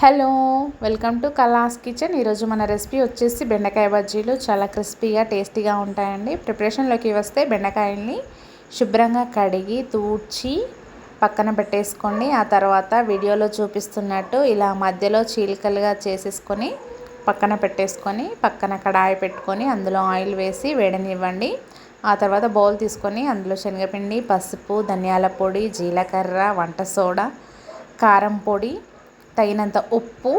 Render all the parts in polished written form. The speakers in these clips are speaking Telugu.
Hello, welcome to Kala's kitchen. ఈరోజు మన రెసిపీ వచ్చేసి బెండకాయ బజ్జీలు. చాలా క్రిస్పీగా టేస్టీగా ఉంటాయండి. ప్రిపరేషన్లోకి వస్తే బెండకాయల్ని శుభ్రంగా కడిగి తూడ్చి పక్కన పెట్టేసుకోండి. ఆ తర్వాత వీడియోలో చూపిస్తున్నట్టు ఇలా మధ్యలో చీలికలుగా చేసేసుకొని పక్కన పెట్టేసుకొని పక్కన కడాయి పెట్టుకొని అందులో ఆయిల్ వేసి వేడనివ్వండి. ఆ తర్వాత బౌల్ తీసుకొని అందులో శనగపిండి, పసుపు, ధనియాల పొడి, జీలకర్ర, వంట సోడా, కారం పొడి, తగినంత ఉప్పు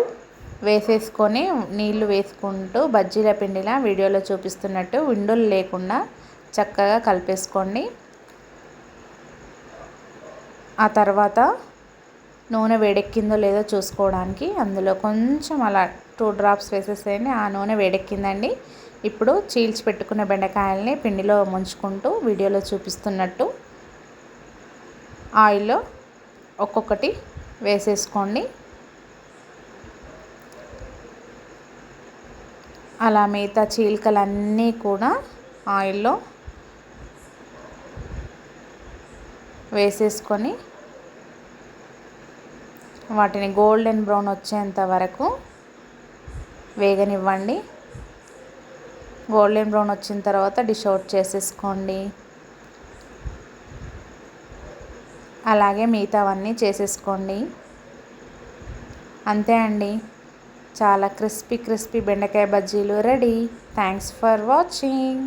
వేసేసుకొని నీళ్లు వేసుకుంటూ బజ్జీల పిండిలా వీడియోలో చూపిస్తున్నట్టు విండులు లేకుండా చక్కగా కలిపేసుకోండి. ఆ తర్వాత నూనె వేడెక్కిందో లేదో చూసుకోవడానికి అందులో కొంచెం అలా 2 డ్రాప్స్ వేసేసేయండి. ఆ నూనె వేడెక్కిందండి. ఇప్పుడు చీల్చి పెట్టుకున్న బెండకాయల్ని పిండిలో ముంచుకుంటూ వీడియోలో చూపిస్తున్నట్టు ఆయిల్లో ఒక్కొక్కటి వేసేసుకోండి. అలా మిగతా చీలికలన్నీ కూడా ఆయిల్లో వేసేసుకొని వాటిని గోల్డెన్ బ్రౌన్ వచ్చేంత వరకు వేగనివ్వండి. గోల్డెన్ బ్రౌన్ వచ్చిన తర్వాత డిష్ అవుట్ చేసేసుకోండి. అలాగే మిగతావన్నీ చేసేసుకోండి. అంతే అండి, చాలా క్రిస్పీ బెండకాయ బజ్జీలు రెడీ. Thanks for watching.